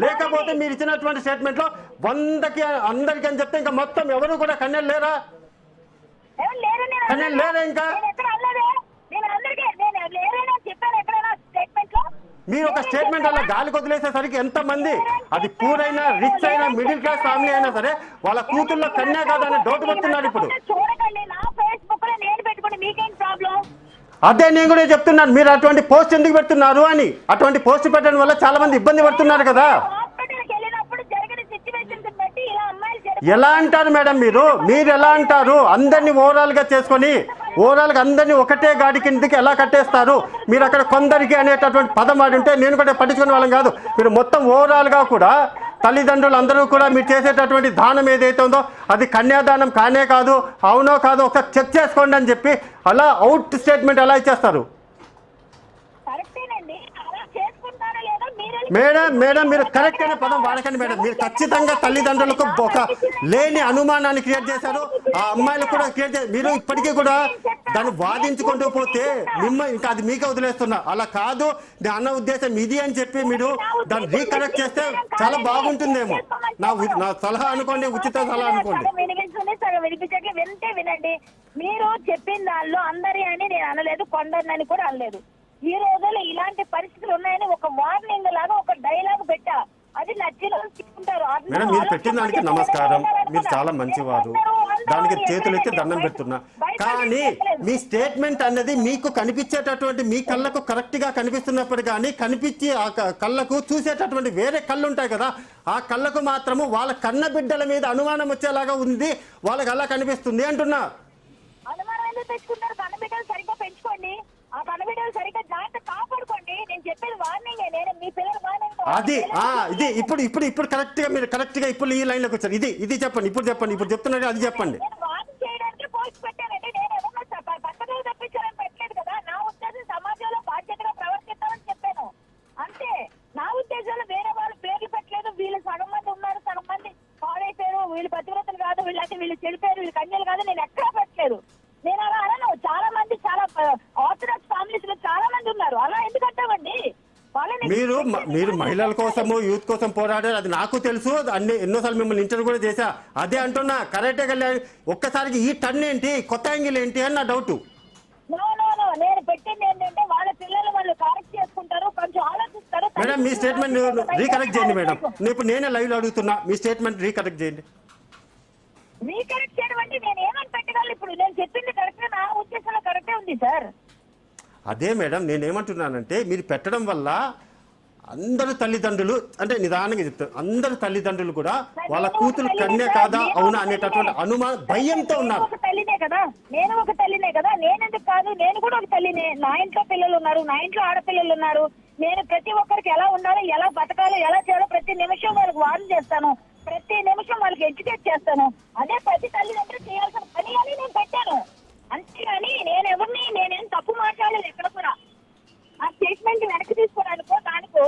లేకపోతే మీరు ఇచ్చినటువంటి స్టేట్మెంట్ లో 100కి అందరికి అని చెప్తే ఇంకా మొత్తం ఎవరు కూడా కన్యలు లేరా? కన్యలు లేరా? ఇంకా మీరు ఒక స్టేట్మెంట్ అలా గాలికి వదిలేసేసరికి ఎంతమంది, అది పూర్ అయినా రిచ్ అయినా మిడిల్ క్లాస్ ఫ్యామిలీ అయినా సరే వాళ్ళ కూతుర్లో కన్యా కాదనే డౌట్ పడుతున్నారు ఇప్పుడు. అదే నేను కూడా చెప్తున్నాను, మీరు అటువంటి పోస్ట్ ఎందుకు పెడుతున్నారు అని. అటువంటి పోస్ట్ పెట్టడం వల్ల చాలా మంది ఇబ్బంది పడుతున్నారు కదా. ఎలా అంటారు మేడం మీరు ఎలా అంటారు? అందరినీ ఓవరాల్గా చేసుకొని ఓవరాల్గా అందరినీ ఒకటే గాడి కిందకి ఎలా కట్టేస్తారు? మీరు అక్కడ కొందరికి అనేటటువంటి పదం వాడి ఉంటే నేను కూడా పట్టించుకునే వాళ్ళం కాదు. మీరు మొత్తం ఓవరాల్గా కూడా తల్లిదండ్రులు అందరూ కూడా మీరు చేసేటటువంటి దానం ఏదైతే ఉందో అది కన్యాదానం కానే కాదు, అవునో కాదో ఒకసారి చెక్ చేసుకోండి అని చెప్పి అలా అవుట్ స్టేట్మెంట్ ఎలా ఇచ్చేస్తారు? మేడం మీరు కరెక్ట్ అనే పదం వాడకండి మేడం. మీరు ఖచ్చితంగా తల్లిదండ్రులకు ఒక లేని అనుమానాన్ని క్రియేట్ చేశారు, ఆ అమ్మాయిలు కూడా క్రియేట్ చేశారు. మీరు ఇప్పటికీ కూడా దాన్ని వాదించుకుంటూ పోతే ఇంకా అది మీకే వదిలేస్తున్నా. అలా కాదు, నేను అన్న ఉద్దేశం ఇది అని చెప్పి మీరు దాన్ని రీకరెక్ట్ చేస్తే చాలా బాగుంటుందేమో. నా సలహా అనుకోండి, ఉచిత సలహా అనుకోండి. వింటే వినండి. మీరు చెప్పిన దానిలో అందరి అని నేను అనలేదు, కొందరిని కూడా అనలేదు. ఈ రోజుల్లో ఇలాంటి పరిస్థితులు ఉన్నాయని ఒక వార్నింగ్ లాగా ఒక డైలాగ్ పెట్టా, అది నచ్చిన తీసుకుంటారు. మేడం, మీరు పెట్టిన దానికి నమస్కారం, మీరు చాలా మంచివారు, దానికి చేతులు ఎత్తి దండం పెడుతున్నా. కానీ మీ స్టేట్మెంట్ అన్నది మీకు కనిపించేటటువంటి, మీ కళ్ళకు కరెక్ట్ గా కనిపిస్తున్నప్పుడు కానీ కనిపించి ఆ కళ్ళకు చూసేటటువంటి వేరే కళ్ళు ఉంటాయి కదా, ఆ కళ్ళకు మాత్రము వాళ్ళ కన్న బిడ్డల మీద అనుమానం వచ్చేలాగా ఉంది, వాళ్ళకి అలా కనిపిస్తుంది అంటున్నా. అనుమానం ఎందుకు తెచ్చుకుంటారు? కన్నబిడ్డలు సరిగ్గా పెంచుకోండి, ఆ కన్నబిడ్డలు సరిగ్గా జాగ్రత్త కాపాడుకోండి. నేను చెప్పేది వార్నింగ్. నేను మీ పిల్లలు అది ఇది ఇప్పుడు కరెక్ట్ గా మీరు కరెక్ట్ గా ఇప్పుడు ఈ లైన్ లోకి వచ్చారు. ఇది చెప్పండి, ఇప్పుడు చెప్తున్నారు, అది చెప్పండి. చేయడానికి పోస్ట్ పెట్టానండి. నేను ఏమన్నా పక్కన తప్పించాలని పెట్టలేదు కదా. నా ఉద్దేశం సమాజంలో బాధ్యతగా ప్రవర్తిస్తామని చెప్పాను అంతే. నా ఉద్దేశంలో వేరే వాళ్ళు పేర్లు పెట్టలేదు. వీళ్ళు సగం మంది ఉన్నారు, సగం మంది పాడైపోయారు, వీళ్ళు పతివ్రతలు కాదు, వీళ్ళు చెడిపోయారు, వీళ్ళు కన్యలు కాదు, నేను ఎక్కడా పెట్టలేదు. నేను అలా అనను. చాలా మంది చాలా ఆర్థడాక్స్ ఫ్యామిలీస్ లో చాలా మంది ఉన్నారు. అలా ఎందుకంటామండి? మీరు మహిళల కోసము యూత్ కోసం పోరాడారు, అది నాకు తెలుసు. ఎన్నోసార్లు మిమ్మల్ని ఇంటర్వ్యూ కూడా చేశా. అదే అంటున్నా, కరెక్టే కదా. ఒక్కసారికి ఈ టర్న్ ఏంటి, కొత్త యాంగిల్ ఏంటి అని నా డౌట్. నేను పెట్టింది ఏంటంటే వాళ్ళ పిల్లలు వాళ్ళు కరెక్ట్ చేసుకుంటారు, కొంచెం ఆలోచిస్తారు. మేడం, మీ స్టేట్మెంట్ రీకరెక్ట్ చేయండి మేడం. ఇప్పుడు నేనే లైవ్ లో అడుగుతున్నా, మీ స్టేట్మెంట్ రీకరెక్ట్ చేయండి. రీకరెక్ట్ చేయడం అంటే నేను ఏమని పెట్టగలను? ఇప్పుడు నేను చెప్పింది కరెక్ట్, నా ఉద్దేశంలో కరెక్టే ఉంది సార్. అదే మేడం, నేనేమంటున్నానంటే మీరు పెట్టడం వల్ల అందరు తల్లిదండ్రులు, అంటే నిదానంగా చెప్తారు, అందరు తల్లిదండ్రులు కూడా వాళ్ళ కూతురు కన్య కాదా అవునా అనేటటువంటి అనుమానం, భయంతో ఉన్నారు. ఒక తల్లినే కదా, నేను ఒక తల్లినే కదా. నేనెందుకు కాదు, నేను కూడా ఒక తల్లినే. నా ఇంట్లో పిల్లలు ఉన్నారు, నా ఇంట్లో ఆడపిల్లలు ఉన్నారు. నేను ప్రతి ఒక్కరికి ఎలా ఉండాలో, ఎలా బతకాలో, ఎలా చేయాలో ప్రతి నిమిషం వాళ్ళకి వార్న్ చేస్తాను, ప్రతి నిమిషం వాళ్ళకి ఎడ్యుకేట్ చేస్తాను. అదే ప్రతి తల్లిదండ్రులు చేయాల్సిన పని అని నేను పెట్టాను. అంతేగాని నేనేం తప్పు మాట్లాడలేదు ఎక్కడ కూడా. ఆ స్టేట్మెంట్ వెనక్కి తీసుకోవడానికో దానికో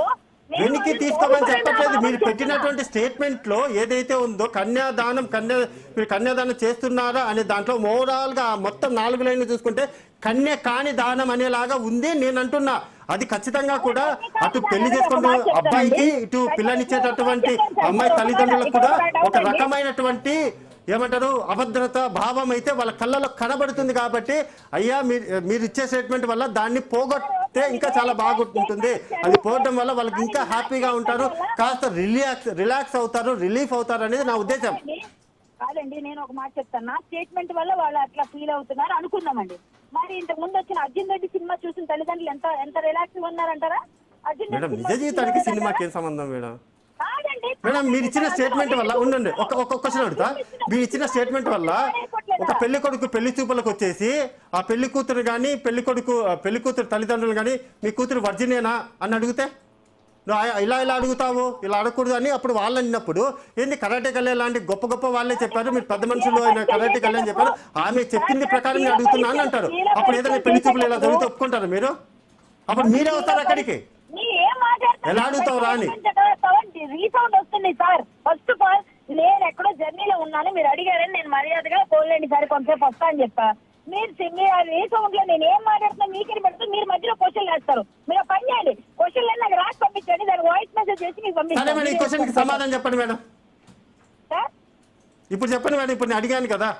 వెనక్కి తీసుకోమని చెప్పట్లేదు. మీరు పెట్టినటువంటి స్టేట్మెంట్ లో ఏదైతే ఉందో మీరు కన్యాదానం చేస్తున్నారా అనే దాంట్లో ఓవరాల్ గా మొత్తం 4 లైన్లు చూసుకుంటే కన్య కాని దానం అనేలాగా ఉంది. నేను అంటున్నా అది ఖచ్చితంగా కూడా అటు పెళ్లి చేసుకుంటూ అబ్బాయికి, ఇటు పిల్లనిచ్చేటటువంటి అమ్మాయి తల్లిదండ్రులకు కూడా ఒక రకమైనటువంటి ఏమంటారు అభద్రత భావం అయితే వాళ్ళ కళ్ళలో కనబడుతుంది. కాబట్టి అయ్యా మీరు ఇచ్చే స్టేట్మెంట్ వల్ల దాన్ని పోగొట్టే ఇంకా చాలా బాగుంటుంది. అది పోవడం వల్ల వాళ్ళకి ఇంకా హ్యాపీగా ఉంటారు, కాస్త రిలాక్స్ అవుతారు, రిలీఫ్ అవుతారు అనేది నా ఉద్దేశం. కాదండి, నేను ఒక మాట చెప్తాను. నా స్టేట్మెంట్ వల్ల వాళ్ళు అట్లా ఫీల్ అవుతున్నారు అనుకుందామండి. మరి ఇంతకు ముందు వచ్చిన అర్జున్ రెడ్డి సినిమా చూసిన తల్లిదండ్రులు ఎంత రిలాక్స్ గా ఉన్నారంటారా? మేడం, నిజ జీవితానికి సినిమాకి ఏం సంబంధం మేడం? కాదండి మేడం, మీరు ఇచ్చిన స్టేట్మెంట్ వల్ల ఉండండి, ఒక క్వశ్చన్ అడుగుతా. మీరు ఇచ్చిన స్టేట్మెంట్ వల్ల ఒక పెళ్లి కొడుకు పెళ్లి చూపులకు వచ్చేసి ఆ పెళ్లి కూతురు కానీ పెళ్లి కూతురు తల్లిదండ్రులు కానీ మీ కూతురు వర్జినేనా అని అడిగితే నువ్వు ఇలా అడుగుతావు, ఇలా అడగకూడదు అని అప్పుడు వాళ్ళు అన్నప్పుడు ఏంది కరాటే కళ్యాణ్ లాంటి గొప్ప వాళ్ళే చెప్పారు, మీరు పెద్ద మనుషులు అయిన కరాటే కళ్యాణ్ చెప్పారు, ఆమె చెప్పింది ప్రకారం నేను అడుగుతున్నా అని అంటారు. అప్పుడు ఏదైనా పెళ్లి చూపులు ఇలా జరిగితే ఒప్పుకుంటారు మీరు? అప్పుడు మీరే వస్తారు అక్కడికి, ఎలా అడుగుతావు రాని? రీసౌండ్ వస్తుంది సార్. ఫస్ట్ ఆఫ్ ఆల్ నేను ఎక్కడో జర్నీలో ఉన్నాను, మీరు అడిగారని నేను మర్యాదగా పోలేండి సరే కొంచెంసేపు వస్తా అని చెప్పా. మీరు రీసౌండ్ లో నేను ఏం మాట్లాడుతున్నా మీకే పెడుతూ మీరు మధ్యలో క్వశ్చన్ వేస్తారు. మీరు పని చేయండి, క్వశ్చన్ నాకు రాసి పంపించండి, దాని వాయిస్ మెసేజ్ చేసి మీకు పంపించండి. ఈ క్వశ్చన్ కి సమాధానం చెప్పండి మేడం. ఇప్పుడు చెప్పండి మేడం, ఇప్పుడు నేను అడిగాను కదా.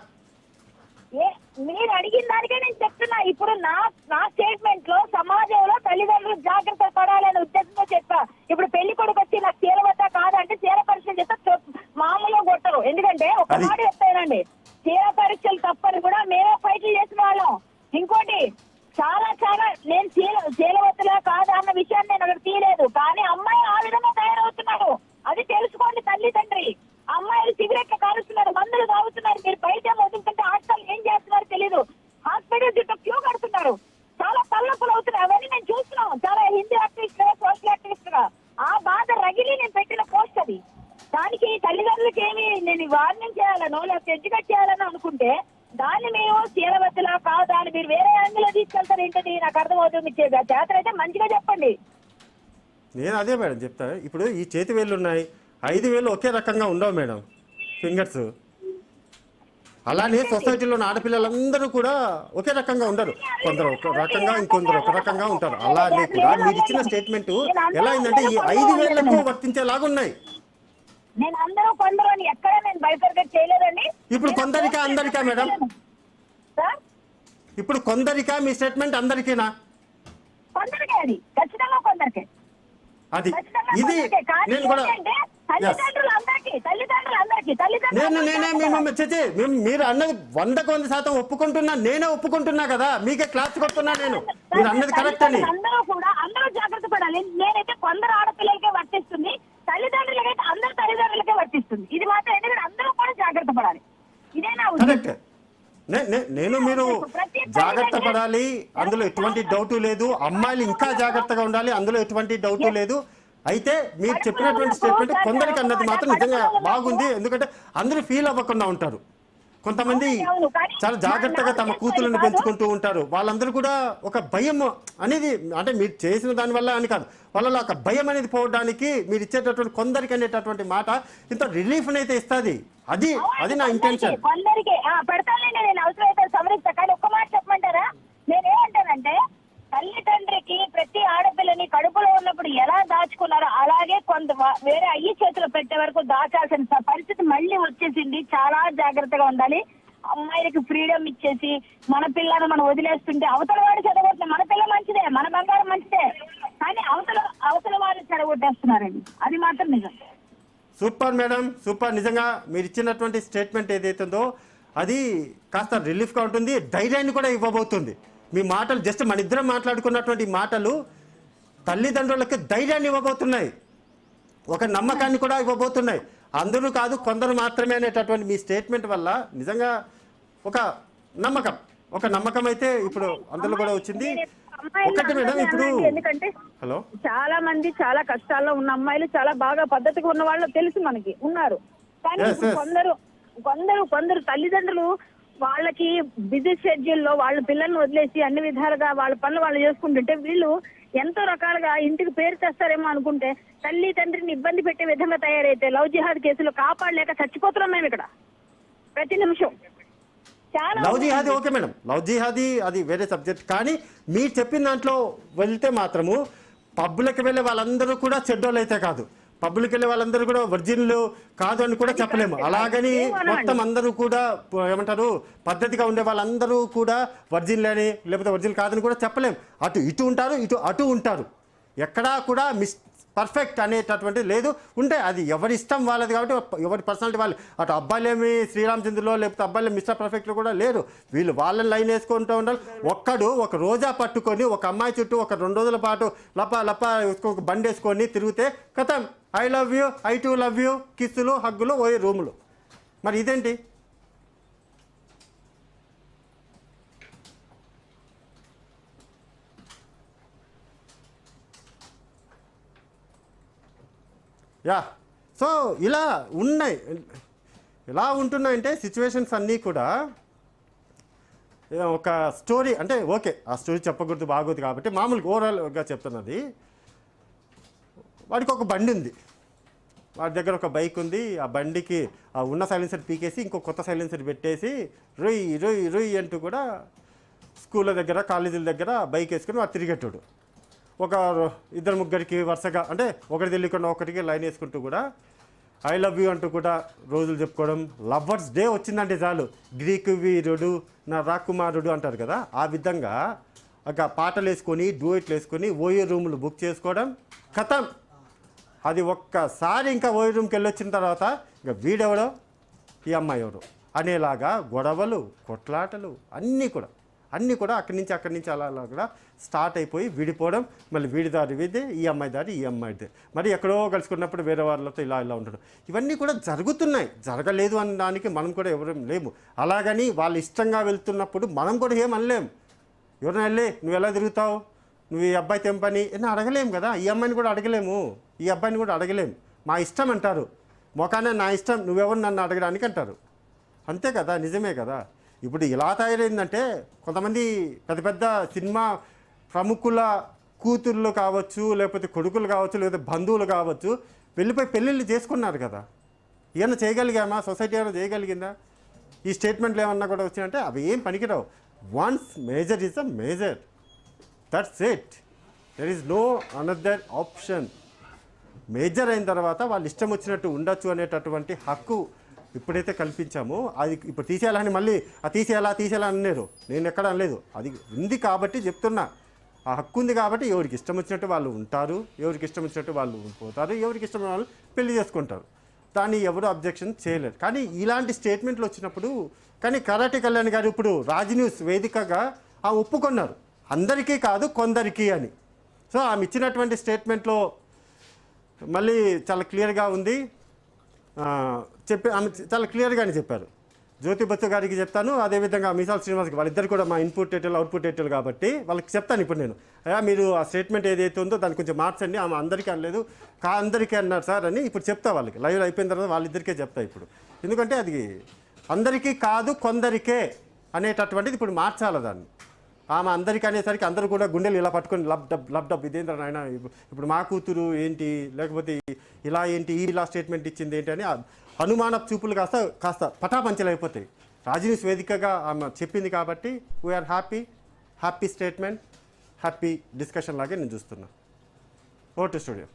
మీరు అడిగిన దానికే నేను చెప్తున్నా. ఇప్పుడు నా స్టేట్మెంట్ లో సమాజంలో తల్లిదండ్రులు జాగ్రత్త పడాలనే ఉద్దేశంతో చెప్పా. ఇప్పుడు పెళ్లి కొడుకు వచ్చి నాకు చీర వద్దా కాదంటే చీర పరీక్షలు చేస్తే మామూలుగా కొట్టరు. ఎందుకంటే ఒక మాట చెప్తానండి, చీర పరీక్షలు తప్పని కూడా మేమే ఫైట్లు చేసిన వాళ్ళం. ఇంకోటి చాలా నేను చీలవతలా కాదా అన్న విషయాన్ని నేను అక్కడ తీయలేదు. కానీ అమ్మాయి ఆ విధంగా తయారవుతున్నాడు, అది తెలుసుకోండి తల్లి తండ్రి. అమ్మాయిలు సిగరెట్లు కాలుస్తున్నారు, మందులు తాగుతున్నారు, మీరు బయట వదులుతుంటే హాస్పిటల్ ఏం చేస్తున్నారో తెలీదు. హాస్పిటల్ చుట్టూ క్యూ కడుతున్నారు, చాలా తల్లపులు అవుతున్నాయి. అవన్నీ నేను చూస్తున్నాం. చాలా హిందూ యాక్టివిస్ట్ గా సోషల్ యాక్టివిస్ట్ గా ఆ బాధ రగిలి నేను పెట్టిన పోస్ట్ అది. దానికి తల్లిదండ్రులకి ఏమి నేను వార్నింగ్ చేయాలనో లేకపోతే ఎడ్యుకేట్ చేయాలని అనుకుంటే దాన్ని మేము చీరవద్దులా కాదా అని మీరు వేరే యాంగిల్ తీసుకెళ్తారు ఏంటది నాకు అర్థమవుతుంది. మీ చేత అయితే మంచిగా చెప్పండి. నేను అదే మేడం చెప్తాను. ఇప్పుడు ఈ చేతి వేళ్ళు ఉన్నాయి, 5 వేలు ఒకే రకంగా ఉండవు మేడం, ఫింగర్స్. అలానే సొసైటీలో ఉన్న ఆడపిల్లలందరూ కూడా ఒకే రకంగా ఉండరు. కొందరు ఒక రకంగా, ఇంకొందరు ఒక రకంగా ఉంటారు. అలానే కూడా మీరు ఇచ్చిన స్టేట్మెంట్ ఎలా అయిందంటే ఈ 5,000కు వర్తించేలాగా ఉన్నాయి. నేను అందరూ కొందరు అని ఎక్కడ నేను బైఫర్కేట్ చేయలేదండి. ఇప్పుడు కొందరికా అందరికా మేడం? సార్ ఇప్పుడు కొందరికా మీ స్టేట్మెంట్ అందరికీనా? కొందరికే, అది ఖచ్చితంగా కొందరికే. అది ఇది నేను కూడా మీరు అన్నది 100% ఒప్పుకుంటున్నా, నేనే ఒప్పుకుంటున్నా కదా, మీకే క్లాస్ కొడుతున్నా నేను, మీరు అన్నది కరెక్ట్ అని. అందరూ కూడా అందరూ జాగ్రత్త పడాలి. నేనైతే కొందరు ఆడపిల్లలకే వర్తిస్తుంది, తల్లిదండ్రులకైతే అందరు తల్లిదండ్రులకే వర్తిస్తుంది. ఇది మాత్రం ఎందుకంటే అందరూ కూడా జాగ్రత్త పడాలి. ఇదే నా కరెక్ట్. నేను మీరు జాగ్రత్త పడాలి, అందులో ఎటువంటి డౌటు లేదు. అమ్మాయిలు ఇంకా జాగ్రత్తగా ఉండాలి, అందులో ఎటువంటి డౌటు లేదు. అయితే మీరు చెప్పినటువంటి స్టేట్మెంట్ కొందరికి అన్నది మాత్రం నిజంగా బాగుంది. ఎందుకంటే అందరూ ఫీల్ అవ్వకుండా ఉంటారు. కొంతమంది చాలా జాగ్రత్తగా తమ కూతులను పెంచుకుంటూ ఉంటారు. వాళ్ళందరూ కూడా ఒక భయం అనేది, అంటే మీరు చేసిన దానివల్ల అని కాదు, వాళ్ళలో ఒక భయం అనేది పోవడానికి మీరు ఇచ్చేటటువంటి కొందరికి అనేటటువంటి మాట ఇంత రిలీఫ్ అయితే ఇస్తుంది. అది నా ఇంటెన్షన్. కొందరికి పెడతానండి, నేను అవసరమైతే సమరిస్తా. కానీ ఒక్క మాట చెప్పమంటారా? నేనేమంటానంటే తల్లిదండ్రికి ప్రతి ఆడపిల్లని కడుపులో ఉన్నప్పుడు ఎలా దాచుకున్నారో అలాగే కొంత వేరే అయ్యి చేతిలో పెట్టే వరకు దాచాల్సిన పరిస్థితి మళ్ళీ వచ్చేసింది. చాలా జాగ్రత్తగా ఉండాలి. అమ్మాయిలకి ఫ్రీడమ్ ఇచ్చేసి మన పిల్లను మనం వదిలేస్తుంటే అవతల వాడు చెడగొట్టిన మన పిల్ల మంచిదే, మన బంగారం మంచిదే, కానీ అవతల వాళ్ళు చెడగొట్టేస్తున్నారండి. అది మాత్రం నిజం. Super madam, super. నిజంగా మీరు ఇచ్చినటువంటి స్టేట్మెంట్ ఏదైతుందో అది కాస్త రిలీఫ్గా ఉంటుంది, ధైర్యాన్ని కూడా ఇవ్వబోతుంది. మీ మాటలు జస్ట్ మన ఇద్దరం మాట్లాడుకున్నటువంటి మాటలు తల్లిదండ్రులకు ధైర్యాన్ని ఇవ్వబోతున్నాయి, ఒక నమ్మకాన్ని కూడా ఇవ్వబోతున్నాయి. అందరూ కాదు కొందరు మాత్రమే అనేటటువంటి మీ స్టేట్మెంట్ వల్ల నిజంగా ఒక నమ్మకం అయితే ఇప్పుడు అందులో కూడా వచ్చింది. ఒకటి మేడం, ఇప్పుడు ఎందుకంటే హలో, చాలా మంది చాలా కష్టాల్లో ఉన్న అమ్మాయిలు చాలా బాగా పద్ధతిగా ఉన్న వాళ్ళు తెలుసు మనకి ఉన్నారు. కానీ కొందరు తల్లిదండ్రులు వాళ్ళకి బిజీ షెడ్యూల్లో వాళ్ళ పిల్లల్ని వదిలేసి అన్ని విధాలుగా వాళ్ళ పనులు వాళ్ళు చేసుకుంటుంటే వీళ్ళు ఎంతో రకాలుగా ఇంటికి పేరు తెస్తారేమో అనుకుంటే తల్లి తండ్రిని ఇబ్బంది పెట్టే విధంగా తయారైతే లవ్ జిహాద్ కేసులో కాపాడలేక చచ్చిపోతున్నాం మేము ఇక్కడ ప్రతి నిమిషం. Love jihadi okay madam, love jihadi అది వేరే సబ్జెక్ట్. కానీ మీరు చెప్పిన దాంట్లో వెళ్తే మాత్రము పబ్బులకు వెళ్ళే వాళ్ళందరూ కూడా చెడ్డోళ్ళు అయితే కాదు, పబ్బులకు వెళ్ళే వాళ్ళందరూ కూడా వర్జిన్లు కాదు అని కూడా చెప్పలేము. అలాగని మొత్తం అందరూ కూడా ఏమంటారు పద్ధతిగా ఉండే వాళ్ళందరూ కూడా వర్జిన్లని లేకపోతే వర్జిన్ కాదని కూడా చెప్పలేము. ఇటు ఉంటారు, అటు ఉంటారు. ఎక్కడా కూడా పర్ఫెక్ట్ అనేటటువంటి లేదు. ఉంటే అది ఎవరి ఇష్టం వాళ్ళది కాబట్టి ఎవరి పర్సనాలిటీ వాళ్ళు. అటు అబ్బాయిలేమి శ్రీరామచంద్రులో లేకపోతే అబ్బాయిలు మిస్టర్ పర్ఫెక్ట్లో కూడా లేరు. వీళ్ళు వాళ్ళని లైన్ వేసుకుంటూ ఉండాలి. ఒక రోజా పట్టుకొని ఒక అమ్మాయి చుట్టూ ఒక 2 రోజుల పాటు లప ఒక బండి వేసుకొని తిరిగితే కథం I love you, I too love you, కిస్సులు హగ్గులు ఓయే రూములు. మరి ఇదేంటి? సో ఇలా ఉంటున్నాయంటే సిచ్యువేషన్స్ అన్నీ కూడా ఒక స్టోరీ. అంటే ఓకే, ఆ స్టోరీ చెప్పకూడదు బాగోదు కాబట్టి మామూలుగా ఓవరాల్గా చెప్తున్నది. వాడికి ఒక బండి ఉంది, వాడి దగ్గర ఒక బైక్ ఉంది. ఆ బండికి ఆ ఉన్న సైలెన్సర్ పీకేసి ఇంకో కొత్త సైలెన్సర్ పెట్టేసి రొయ్యి అంటూ కూడా స్కూళ్ళ దగ్గర కాలేజీల దగ్గర బైక్ వేసుకుని వాడు తిరిగేటాడు. ఒక 2-3 వరుసగా, అంటే ఒకటి తెలియకుండా ఒకటికి లైన్ వేసుకుంటూ కూడా ఐ లవ్ యూ అంటూ కూడా రోజులు చెప్పుకోవడం. లవర్స్ డే వచ్చిందంటే చాలు గ్రీకు వీరుడు నా రాకుమారుడు అంటారు కదా, ఆ విధంగా ఒక పాటలు వేసుకొని డూయెట్లు వేసుకొని ఓయో రూములు బుక్ చేసుకోవడం. కథం అది ఒక్కసారి ఇంకా ఓయో రూమ్కి వెళ్ళొచ్చిన తర్వాత ఇంకా వీడెవడో ఈ అమ్మాయి ఎవరు అనేలాగా గొడవలు కొట్లాటలు అన్నీ కూడా అక్కడి నుంచి అలా కూడా స్టార్ట్ అయిపోయి విడిపోవడం. మళ్ళీ వీడి దారి వీడి, ఈ అమ్మాయి దారి ఈ అమ్మాయిదే, మరి ఎక్కడో కలుసుకున్నప్పుడు వేరే వాళ్ళతో ఇలా ఉండడం. ఇవన్నీ కూడా జరుగుతున్నాయి. జరగలేదు అనడానికి మనం కూడా ఎవరు లేము. అలాగని వాళ్ళు ఇష్టంగా వెళ్తున్నప్పుడు మనం కూడా ఏం అనలేము. ఎవరైనా వెళ్ళి నువ్వు ఎలా తిరుగుతావు, నువ్వు ఈ అబ్బాయితో ఏం పని అని అడగలేము కదా. ఈ అమ్మాయిని కూడా అడగలేము, ఈ అబ్బాయిని కూడా అడగలేము. మా ఇష్టం అంటారు, మొఖాన నా ఇష్టం, నువ్వెవరు నన్ను అడగడానికి అంటారు. అంతే కదా, నిజమే కదా. ఇప్పుడు ఇలా తయారైందంటే కొంతమంది పెద్ద సినిమా ప్రముఖుల కూతుర్లు కావచ్చు, లేకపోతే కొడుకులు కావచ్చు, లేకపోతే బంధువులు కావచ్చు, వెళ్ళిపోయి పెళ్ళిళ్ళు చేసుకున్నారు కదా. ఏమైనా చేయగలిగామా? సొసైటీ ఏమైనా చేయగలిగిందా? ఈ స్టేట్మెంట్లు ఏమన్నా కూడా వచ్చినాయంటే అవి ఏం పనికిరావు. Once major is a major, that's it, there is no another option. Major అయిన తర్వాత వాళ్ళు ఇష్టం వచ్చినట్టు ఉండొచ్చు అనేటటువంటి హక్కు ఇప్పుడైతే కల్పించామో అది ఇప్పుడు తీసేయాలని మళ్ళీ తీసేయాలా అన్నారు. నేను ఎక్కడ అనలేదు, అది ఉంది కాబట్టి చెప్తున్నా. ఆ హక్కు ఉంది కాబట్టి ఎవరికి ఇష్టం వచ్చినట్టు వాళ్ళు ఉంటారు, ఎవరికి ఇష్టం వచ్చినట్టు వాళ్ళు పోతారు, ఎవరికి ఇష్టమైన వాళ్ళు పెళ్లి చేసుకుంటారు. దాన్ని ఎవరు అబ్జెక్షన్ చేయలేరు. కానీ ఇలాంటి స్టేట్మెంట్లు వచ్చినప్పుడు కానీ కరాటే కళ్యాణ్ గారు ఇప్పుడు రాజ్ న్యూస్ వేదికగా ఒప్పుకున్నారు, అందరికీ కాదు కొందరికి అని. సో ఆమె ఇచ్చినటువంటి స్టేట్మెంట్లో మళ్ళీ చాలా క్లియర్గా ఉంది. ఆమె చాలా క్లియర్గానే చెప్పారు. జ్యోతి బసు గారికి చెప్తాను, అదేవిధంగా మిసాల్ శ్రీనివాస్కి, వాళ్ళిద్దరు కూడా మా ఇన్పుట్ డీటెయిల్ అవుట్పుట్ డీటెయిల్ కాబట్టి వాళ్ళకి చెప్తాను ఇప్పుడు నేను. అయ్యా మీరు ఆ స్టేట్మెంట్ ఏదైతే ఉందో దాన్ని కొంచెం మార్చండి, ఆమె అందరికీ అనలేదు అందరికీ అన్నారు సార్ అని ఇప్పుడు చెప్తా వాళ్ళకి. లైవ్ అయిపోయిన తర్వాత వాళ్ళిద్దరికే చెప్తా ఇప్పుడు. ఎందుకంటే అది అందరికీ కాదు కొందరికే అనేటటువంటిది ఇప్పుడు మార్చాలి దాన్ని. ఆమె అందరికీ అనేసరికి అందరూ కూడా గుండెలు ఇలా పట్టుకొని లబ్ డబ్ ఇదేంద్ర ఆయన ఇప్పుడు మా కూతురు ఏంటి, లేకపోతే ఇలా ఏంటి, ఇలా స్టేట్మెంట్ ఇచ్చింది ఏంటి అని అనుమాన చూపులు కాస్త పటాపంచలైపోతాయి. రాజ్ న్యూస్ వేదికగా ఆమె చెప్పింది కాబట్టి we are happy statement, happy discussion లాగే నేను చూస్తున్నా. Over to studio.